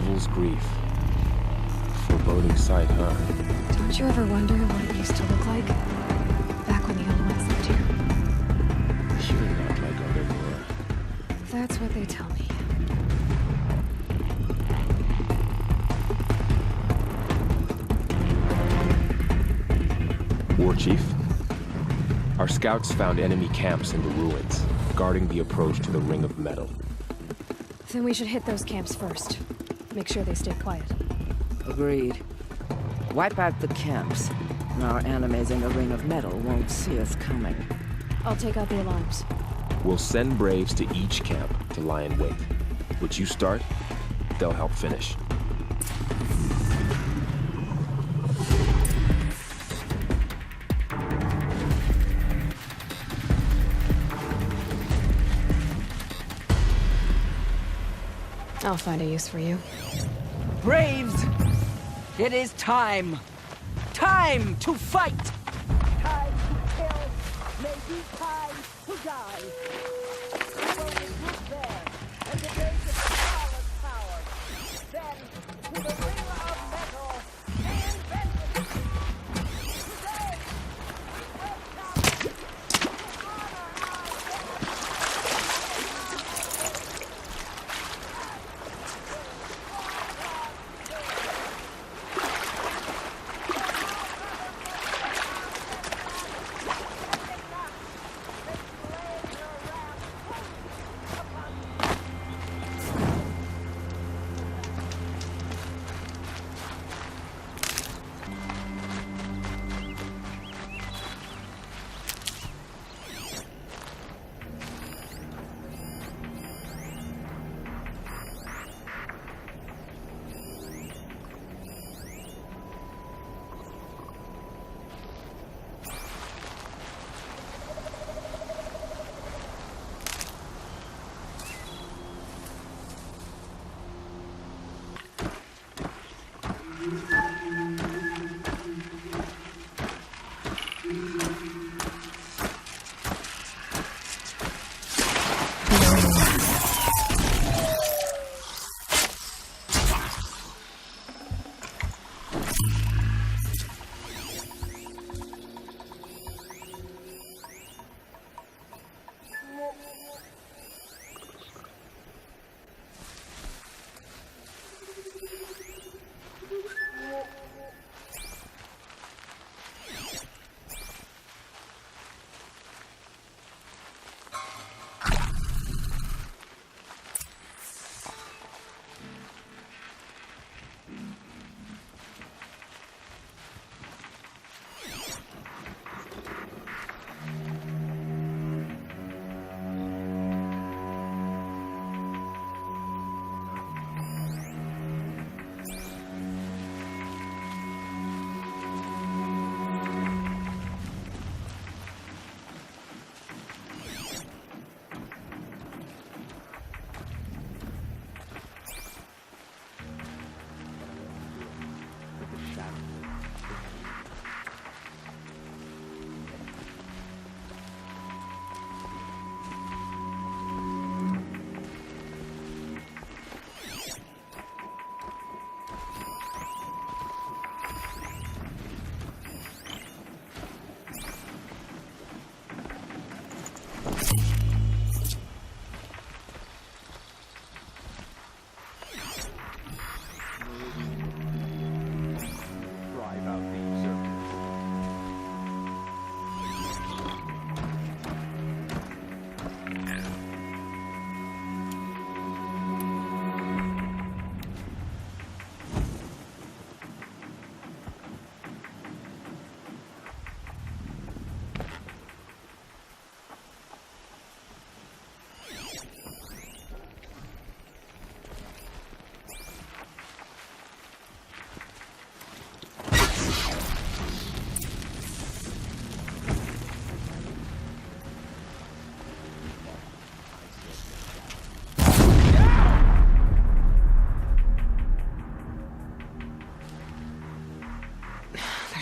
Devil's Grief. Foreboding sight, huh? Don't you ever wonder what it used to look like? Back when the old ones lived here. You're not like other Nora. That's what they tell me. War Chief, our scouts found enemy camps in the ruins, guarding the approach to the Ring of Metal. Then we should hit those camps first. Make sure they stay quiet. Agreed. Wipe out the camps. Our enemies in the Ring of Metal won't see us coming. I'll take out the alarms. We'll send Braves to each camp to lie in wait. What you start, they'll help finish. I'll find a use for you. Braves! It is time! Time to fight! Time to kill, maybe time to die. We will regroup there, and the days of flawless power. Then, to the Ring of Metal and vengeance. Today, we will come to honor our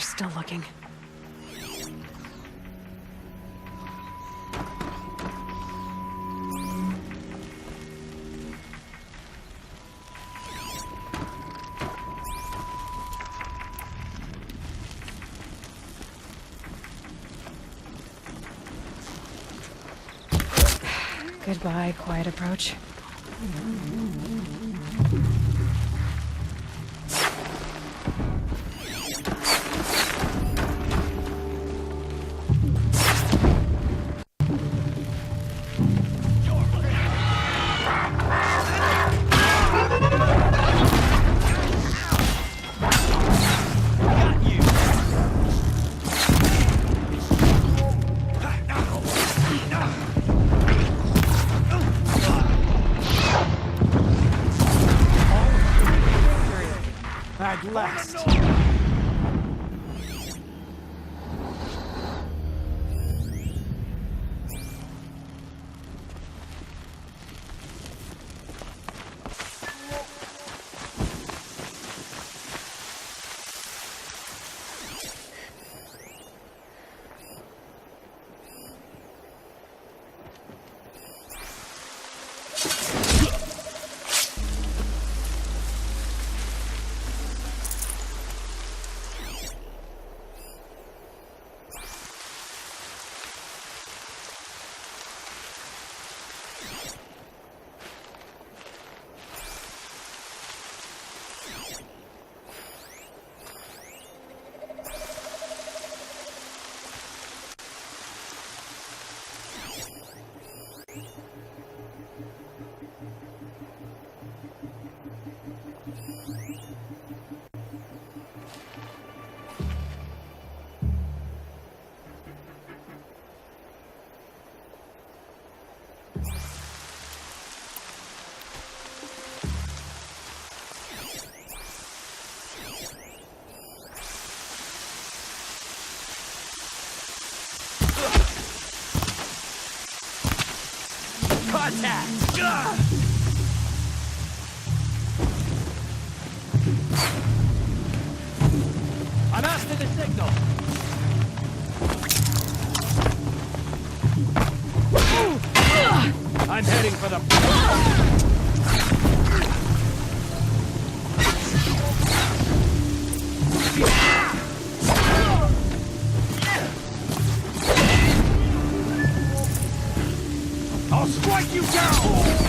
Still looking. Goodbye, quiet approach. At last. Contact! I'm after the signal! I'm heading for the... I'll strike you down!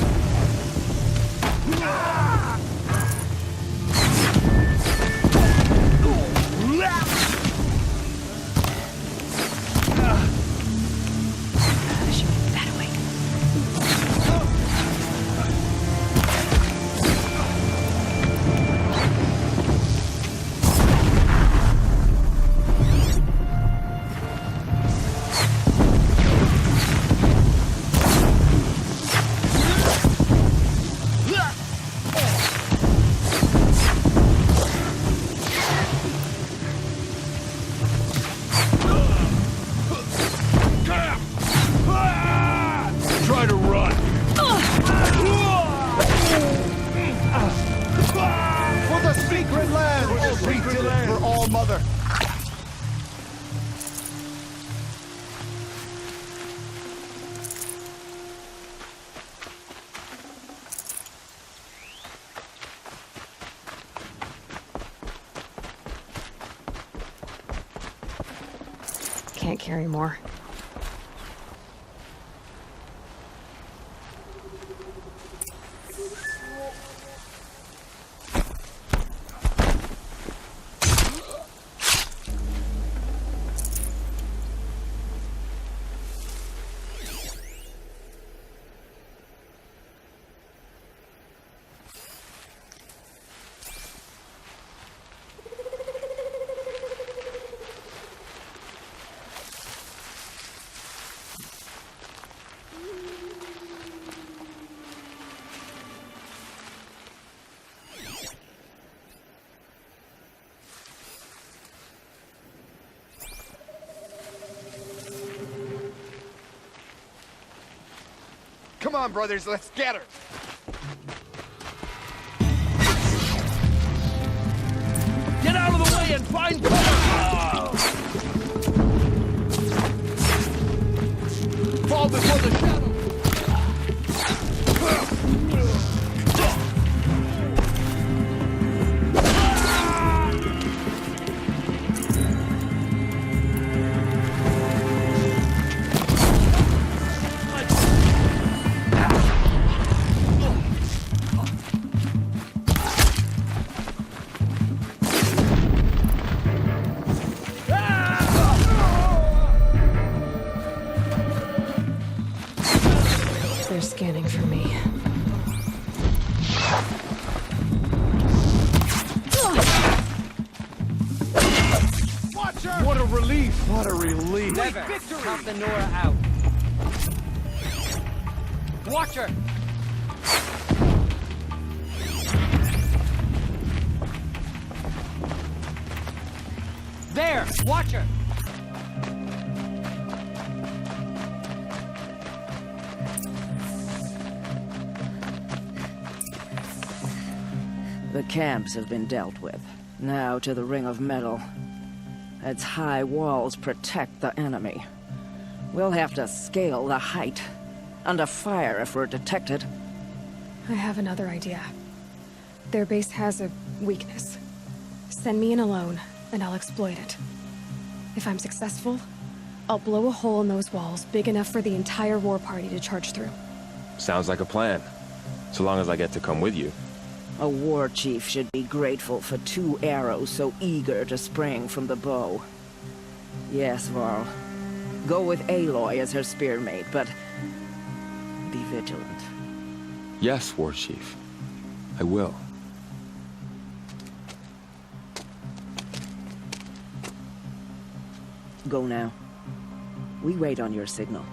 Can't carry more. Come on, brothers, let's get her! Get out of the way and find cover! Fall before the shadow! What a relief. Never count the Nora out. Watch her! There! Watch her! The camps have been dealt with. Now to the ring of metal. Its high walls protect the enemy. We'll have to scale the height. Under fire if we're detected. I have another idea. Their base has a weakness. Send me in alone, and I'll exploit it. If I'm successful, I'll blow a hole in those walls big enough for the entire war party to charge through. Sounds like a plan. So long as I get to come with you. A war chief should be grateful for 2 arrows so eager to spring from the bow. Yes, Varl. Go with Aloy as her spearmate, but be vigilant. Yes, War Chief. I will. Go now. We wait on your signal.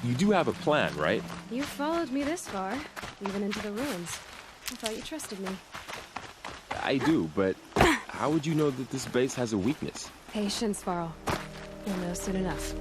You do have a plan, right? You followed me this far, even into the ruins. I thought you trusted me. I do, but how would you know that this base has a weakness? Patience, Varl. You'll know soon enough.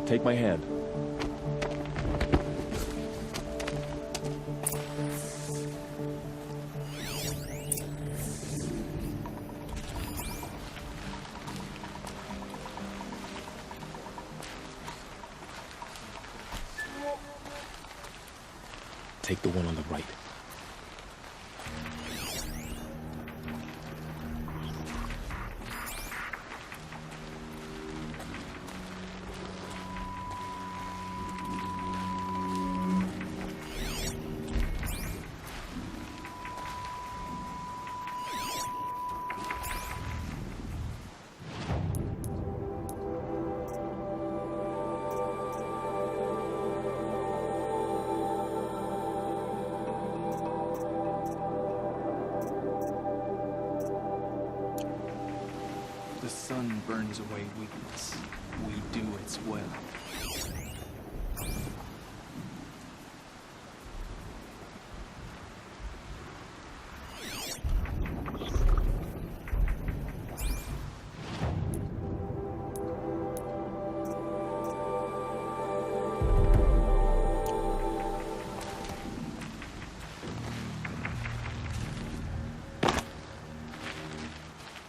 Take my hand. Take the one on the right. The sun burns away weakness. We do its will.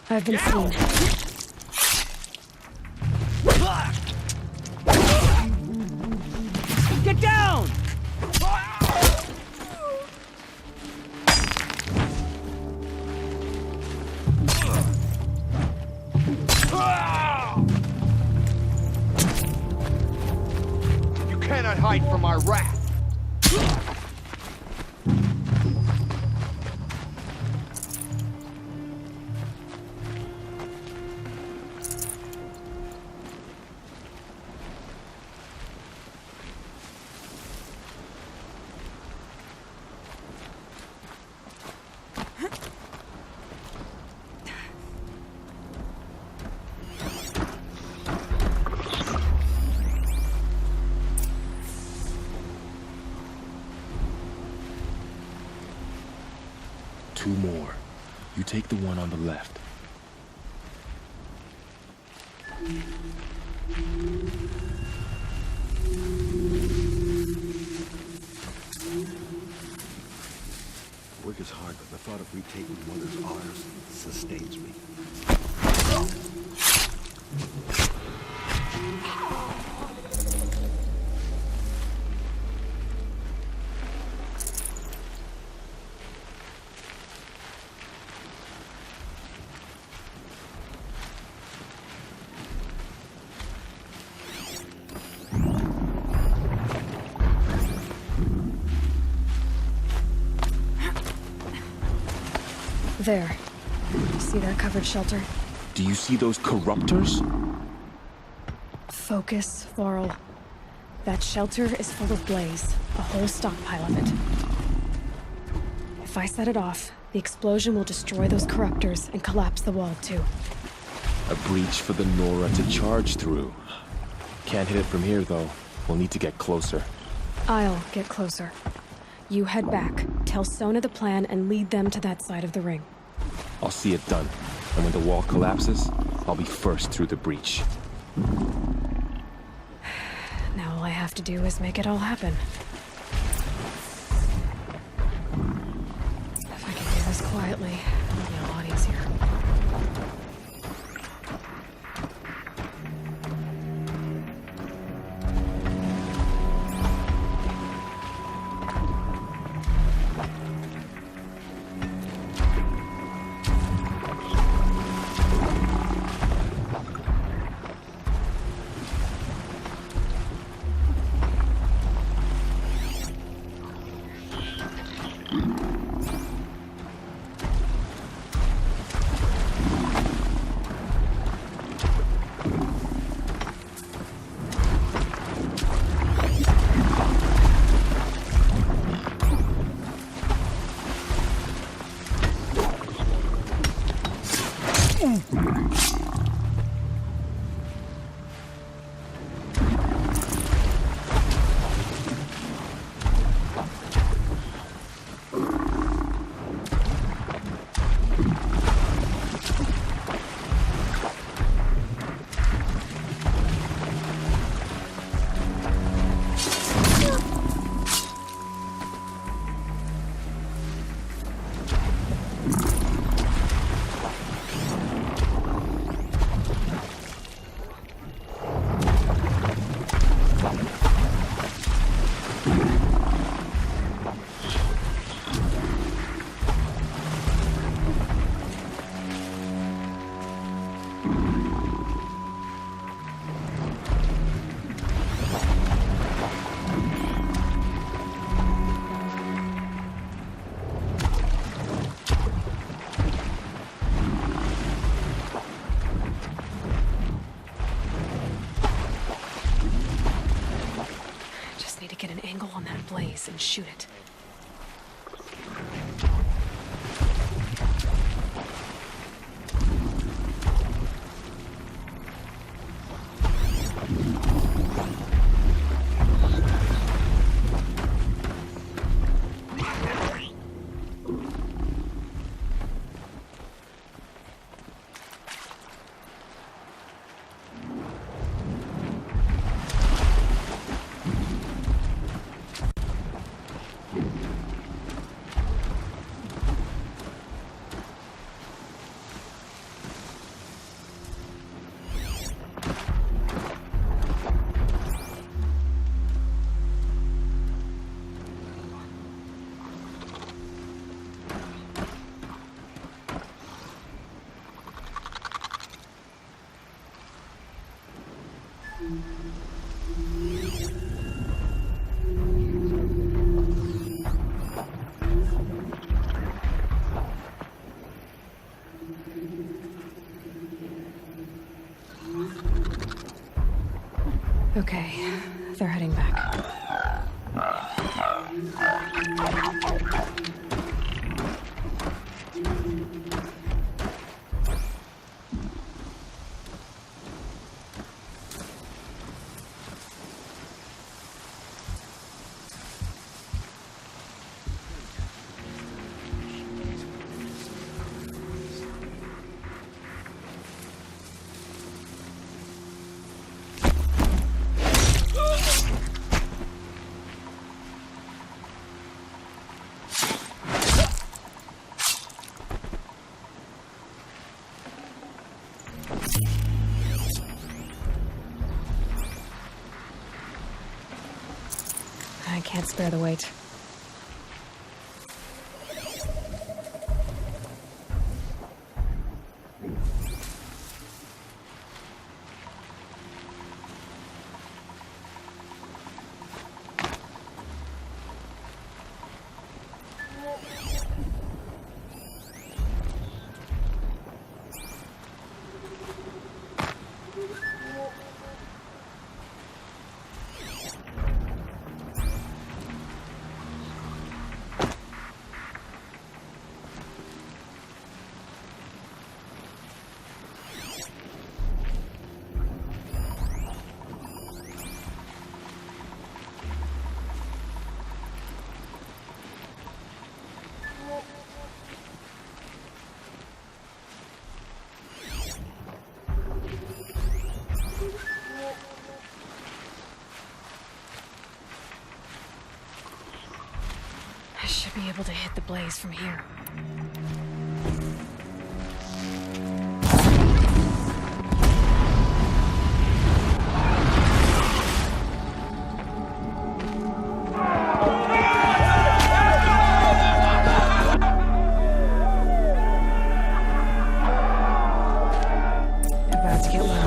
I've been seen. Get down! You cannot hide from our wrath. Two more. You take the one on the left. Work is hard, but the thought of retaking Mother's arms sustains me. There. See that covered shelter? Do you see those corruptors? Focus, Varl. That shelter is full of blaze, a whole stockpile of it. If I set it off, the explosion will destroy those corruptors and collapse the wall too. A breach for the Nora to charge through. Can't hit it from here, though. We'll need to get closer. I'll get closer. You head back, tell Sona the plan, and lead them to that side of the ring. I'll see it done. And when the wall collapses, I'll be first through the breach. Now all I have to do is make it all happen. If I can do this quietly, it'll be a lot easier. And shoot it. Okay, they're heading back. can't spare the weight. I should be able to hit the blaze from here. About to get loud.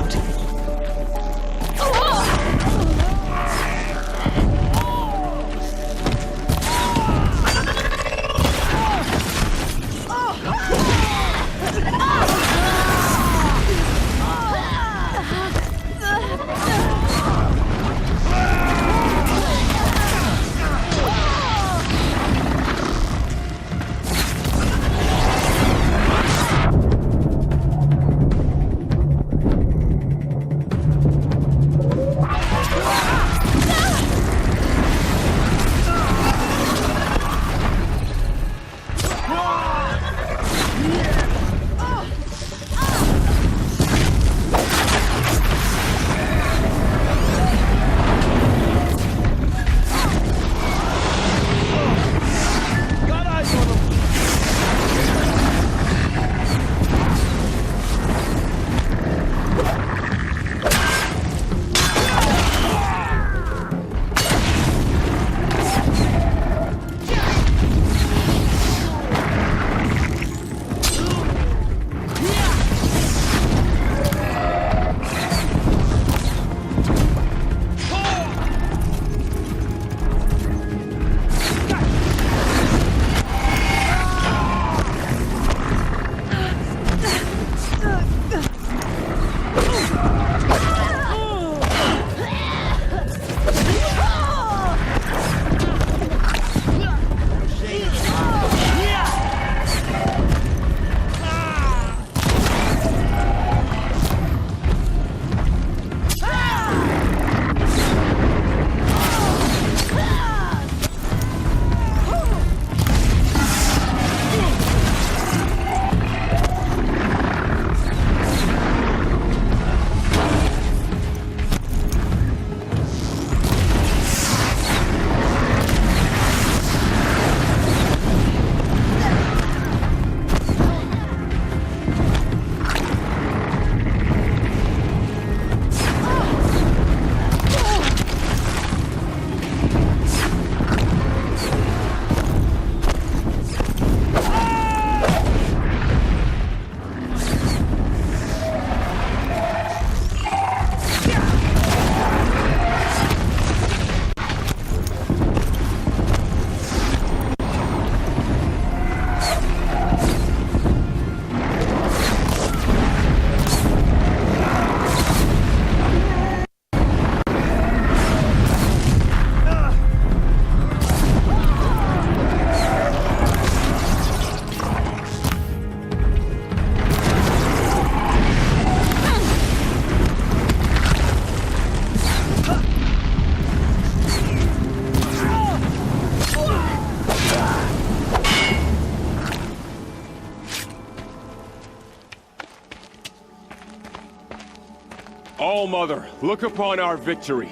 All-Mother, look upon our victory.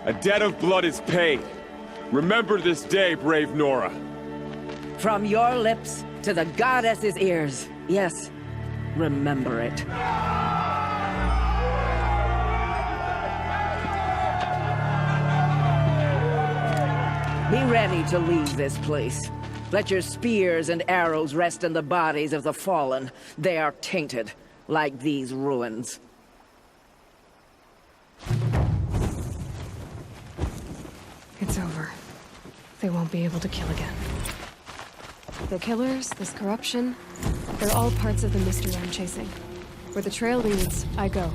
A debt of blood is paid. Remember this day, brave Nora. From your lips to the goddess's ears. Yes, remember it. Be ready to leave this place. Let your spears and arrows rest in the bodies of the fallen. They are tainted, like these ruins. It's over. They won't be able to kill again. The killers, this corruption, they're all parts of the mystery I'm chasing. Where the trail leads, I go.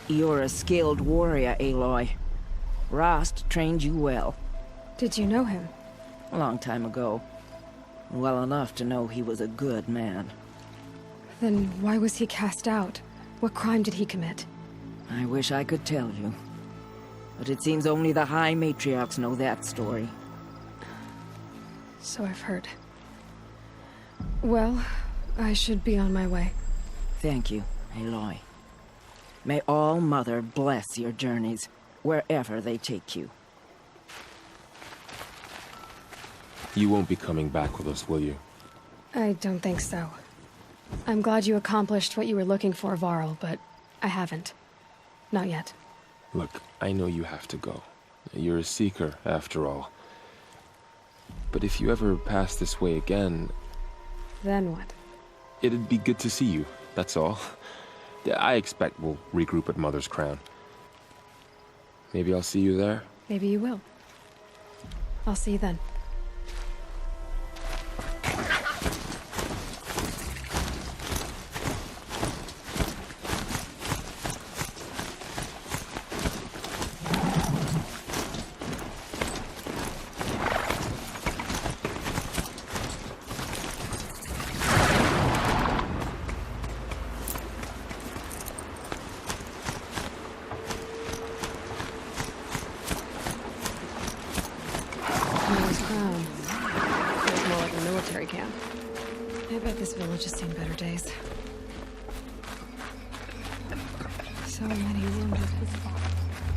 You're a skilled warrior, Aloy. Rost trained you well. Did you know him? A long time ago. Well enough to know he was a good man. Then why was he cast out? What crime did he commit? I wish I could tell you. But it seems only the High Matriarchs know that story. So I've heard. Well, I should be on my way. Thank you, Aloy. May All Mother bless your journeys, wherever they take you. You won't be coming back with us, will you? I don't think so. I'm glad you accomplished what you were looking for, Varl, but I haven't. Not yet. Look, I know you have to go. You're a seeker, after all. But if you ever pass this way again... Then what? It'd be good to see you, that's all. I expect we'll regroup at Mother's Crown. Maybe I'll see you there? Maybe you will. I'll see you then. I bet this village has seen better days. So many wounded.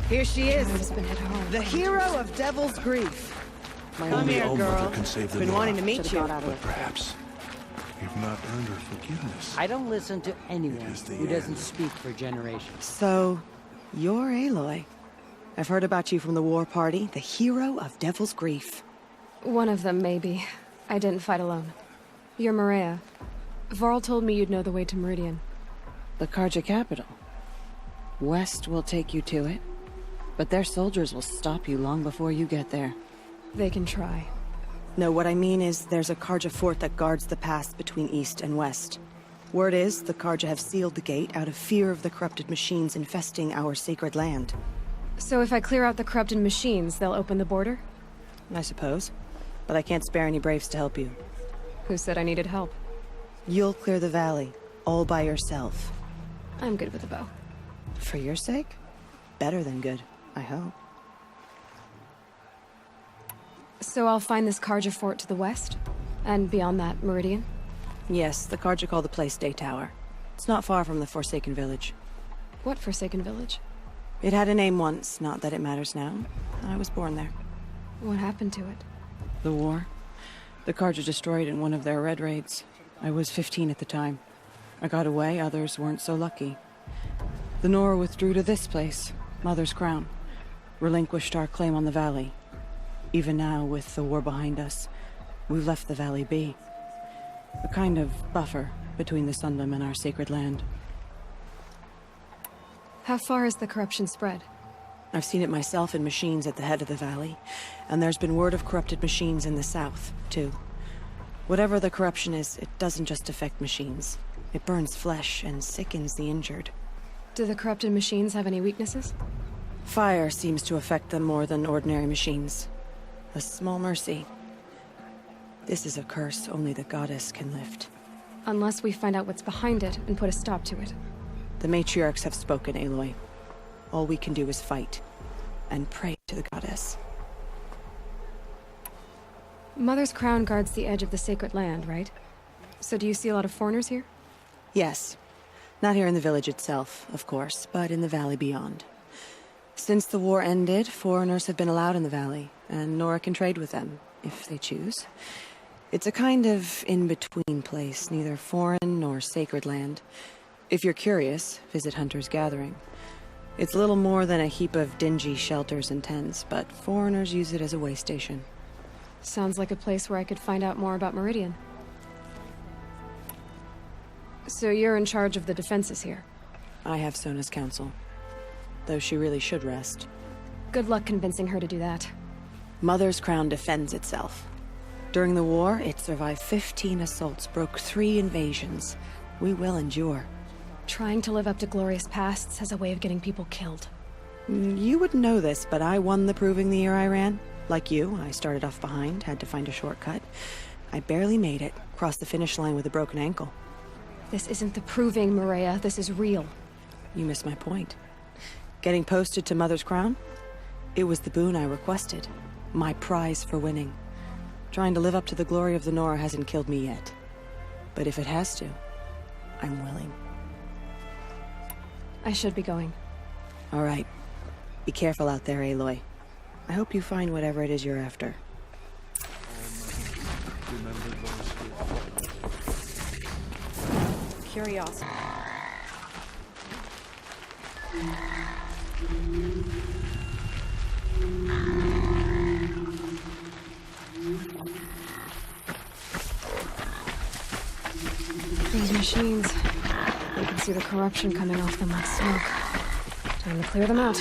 Here she is, I've been hit hard. the hero of Devil's Grief. Come Only here, All-Mother girl. can save the Been Nora. wanting to meet you. But perhaps you've not earned her forgiveness. I don't listen to anyone It is the who doesn't end. speak for generations. So, you're Aloy. I've heard about you from the war party, the hero of Devil's Grief. One of them, maybe. I didn't fight alone. You're Maria. Varl told me you'd know the way to Meridian. The Carja capital. West will take you to it, but their soldiers will stop you long before you get there. They can try. No, what I mean is there's a Carja fort that guards the pass between east and west. Word is the Carja have sealed the gate out of fear of the corrupted machines infesting our sacred land. So if I clear out the corrupted machines, they'll open the border? I suppose. But I can't spare any braves to help you. Who said I needed help? You'll clear the valley, all by yourself. I'm good with a bow. For your sake? Better than good, I hope. So I'll find this Carja fort to the west? And beyond that, Meridian? Yes, the Carja call the place Day Tower. It's not far from the Forsaken Village. What Forsaken Village? It had a name once, not that it matters now. I was born there. What happened to it? The war. The Carja destroyed in one of their red raids. I was 15 at the time. I got away, others weren't so lucky. The Nora withdrew to this place, Mother's Crown. Relinquished our claim on the valley. Even now, with the war behind us, we've left the valley be. A kind of buffer between the Sunlim and our sacred land. How far has the corruption spread? I've seen it myself in machines at the head of the valley, and there's been word of corrupted machines in the south, too. Whatever the corruption is, it doesn't just affect machines. It burns flesh and sickens the injured. Do the corrupted machines have any weaknesses? Fire seems to affect them more than ordinary machines. A small mercy. This is a curse only the goddess can lift. Unless we find out what's behind it and put a stop to it. The matriarchs have spoken, Aloy. All we can do is fight, and pray to the goddess. Mother's Crown guards the edge of the sacred land, right? So do you see a lot of foreigners here? Yes. Not here in the village itself, of course, but in the valley beyond. Since the war ended, foreigners have been allowed in the valley, and Nora can trade with them, if they choose. It's a kind of in-between place, neither foreign nor sacred land. If you're curious, visit Hunter's Gathering. It's little more than a heap of dingy shelters and tents, but foreigners use it as a way station. Sounds like a place where I could find out more about Meridian. So you're in charge of the defenses here? I have Sona's counsel. Though she really should rest. Good luck convincing her to do that. Mother's Crown defends itself. During the war, it survived 15 assaults, broke 3 invasions. We will endure. Trying to live up to glorious pasts has a way of getting people killed. You wouldn't know this, but I won the proving the year I ran. Like you, I started off behind, had to find a shortcut. I barely made it, crossed the finish line with a broken ankle. This isn't the proving, Maria. This is real. You missed my point. Getting posted to Mother's Crown? It was the boon I requested. My prize for winning. Trying to live up to the glory of the Nora hasn't killed me yet. But if it has to, I'm willing. I should be going. All right. Be careful out there, Aloy. I hope you find whatever it is you're after. Curiosity. These machines. You can see the corruption coming off them like smoke. Time to clear them out.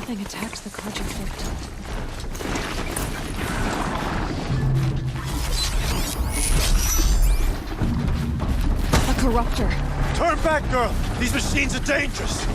Something attacked the cargo port. A corruptor. Turn back, girl! These machines are dangerous!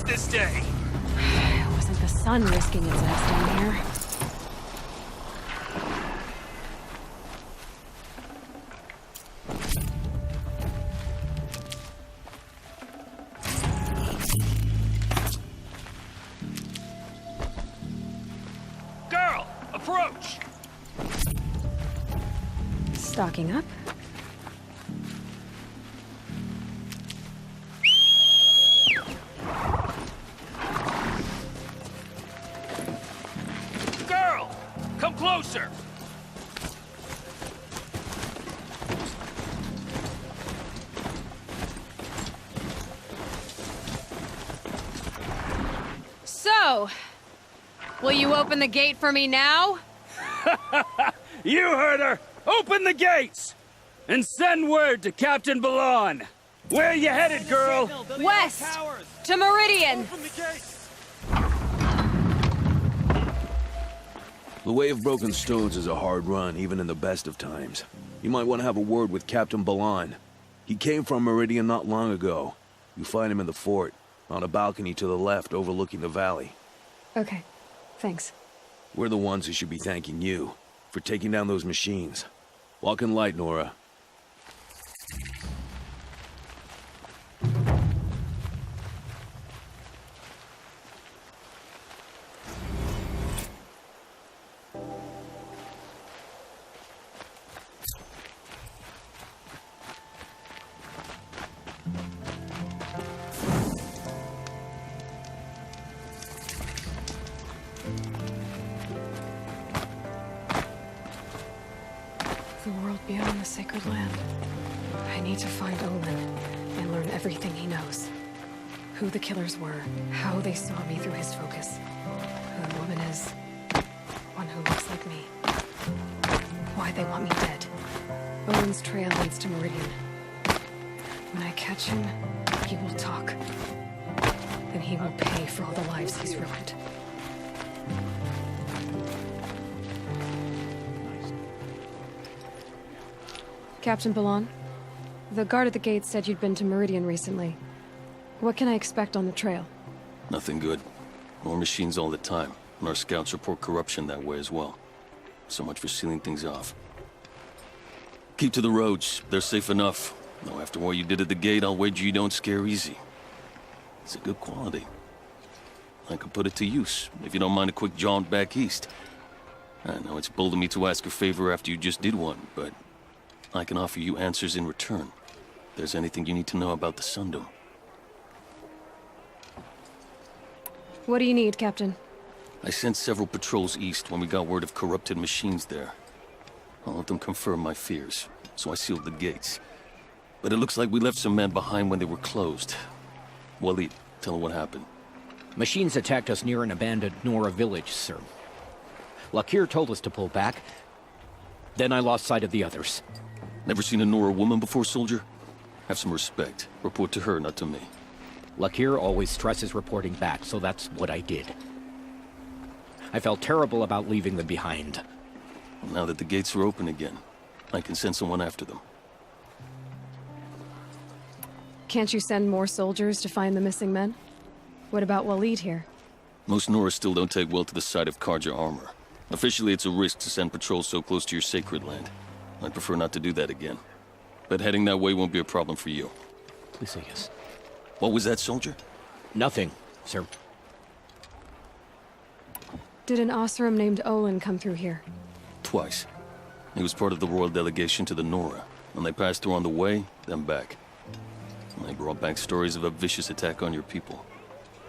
this day. It wasn't the sun risking its ass down here. Girl, approach! Stocking up. Girl, come closer! So, will you open the gate for me now? You heard her! Open the gates! And send word to Captain Balon. Where you headed, girl? West! To Meridian! The Way of Broken Stones is a hard run, even in the best of times. You might want to have a word with Captain Balon. He came from Meridian not long ago. You find him in the fort, on a balcony to the left overlooking the valley. Okay, thanks. We're the ones who should be thanking you for taking down those machines. Walk in light, Nora. The world beyond the sacred land. I need to find Olin and learn everything he knows. Who the killers were, how they saw me through his focus. Who the woman is. One who looks like me. Why they want me dead. Olin's trail leads to Meridian. When I catch him, he will talk. Then he will pay for all the lives he's ruined. Captain Balon, the guard at the gate said you'd been to Meridian recently. What can I expect on the trail? Nothing good. More machines all the time, and our scouts report corruption that way as well. So much for sealing things off. Keep to the roads. They're safe enough. Though after what you did at the gate, I'll wager you don't scare easy. It's a good quality. I could put it to use, if you don't mind a quick jaunt back east. I know it's bold of me to ask a favor after you just did one, but I can offer you answers in return. If there's anything you need to know about the Sundom. What do you need, Captain? I sent several patrols east when we got word of corrupted machines there. All of them confirmed my fears, so I sealed the gates. But it looks like we left some men behind when they were closed. Waleed, tell them what happened. Machines attacked us near an abandoned Nora village, sir. Lakir told us to pull back. Then I lost sight of the others. Never seen a Nora woman before, soldier? Have some respect. Report to her, not to me. Lakir always stresses reporting back, so that's what I did. I felt terrible about leaving them behind. Now that the gates are open again, I can send someone after them. Can't you send more soldiers to find the missing men? What about Waleed here? Most Nora still don't take well to the sight of Carja armor. Officially, it's a risk to send patrols so close to your sacred land. I'd prefer not to do that again. But heading that way won't be a problem for you. Please say yes. What was that, soldier? Nothing, sir. Did an Osram named Olin come through here? Twice. He was part of the royal delegation to the Nora, and they passed through on the way, then back. They brought back stories of a vicious attack on your people.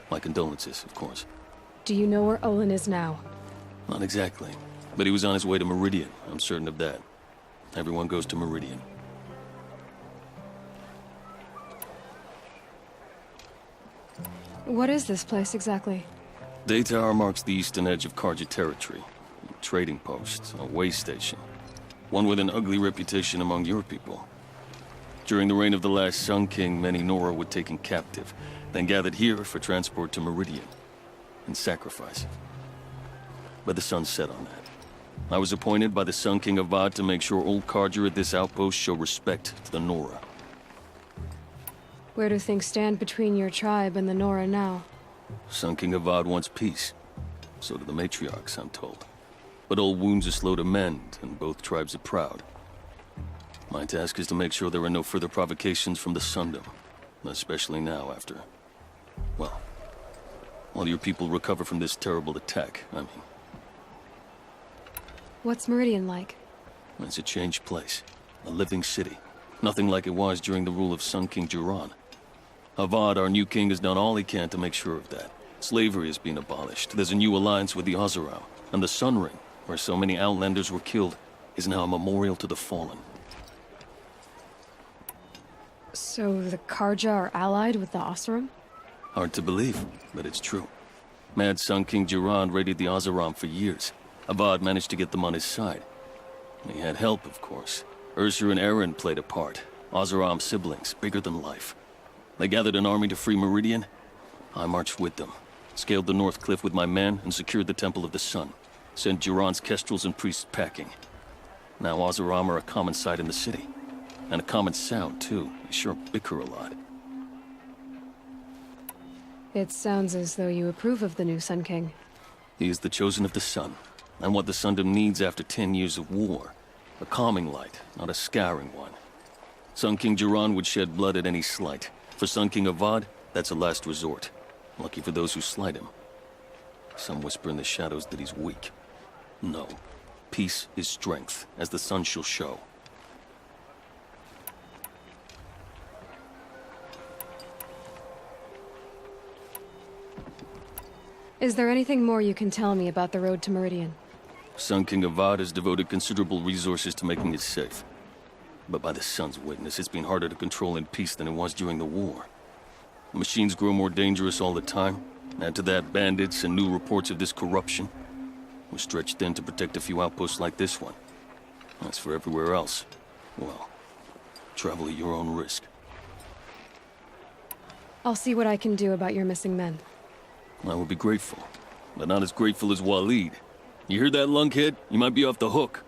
My condolences, of course. Do you know where Olin is now? Not exactly, but he was on his way to Meridian, I'm certain of that. Everyone goes to Meridian. What is this place exactly? Day Tower marks the eastern edge of Carja territory. A trading post, a way station. One with an ugly reputation among your people. During the reign of the last Sun King, many Nora were taken captive, then gathered here for transport to Meridian, and sacrifice. But the sun set on that. I was appointed by the Sun King Avad to make sure old Carja at this outpost show respect to the Nora. Where do things stand between your tribe and the Nora now? Sun King Avad wants peace. So do the matriarchs, I'm told. But old wounds are slow to mend, and both tribes are proud. My task is to make sure there are no further provocations from the Sundom. Especially now after... well, while your people recover from this terrible attack, I mean. What's Meridian like? It's a changed place. A living city. Nothing like it was during the rule of Sun King Jiran. Avad, our new king, has done all he can to make sure of that. Slavery has been abolished. There's a new alliance with the Oseram. And the Sun Ring, where so many Outlanders were killed, is now a memorial to the fallen. So the Carja are allied with the Osram? Hard to believe, but it's true. Mad Sun King Jiran raided the Oseram for years. Avad managed to get them on his side. He had help, of course. Ursur and Eren played a part. Oseram siblings, bigger than life. They gathered an army to free Meridian. I marched with them, scaled the North Cliff with my men, and secured the Temple of the Sun. Sent Jiran's kestrels and priests packing. Now Oseram are a common sight in the city. And a common sound, too. They sure bicker a lot. It sounds as though you approve of the new Sun King. He is the chosen of the Sun, and what the Sundom needs after 10 years of war. A calming light, not a scouring one. Sun King Jiran would shed blood at any slight. For Sun King Avad, that's a last resort. Lucky for those who slight him. Some whisper in the shadows that he's weak. No. Peace is strength, as the sun shall show. Is there anything more you can tell me about the road to Meridian? Sun King Avad has devoted considerable resources to making it safe. But by the sun's witness, it's been harder to control in peace than it was during the war. Machines grow more dangerous all the time. Add to that bandits and new reports of this corruption. We're stretched thin to protect a few outposts like this one. As for everywhere else, well, travel at your own risk. I'll see what I can do about your missing men. I will be grateful, but not as grateful as Waleed. You hear that, lunkhead? You might be off the hook.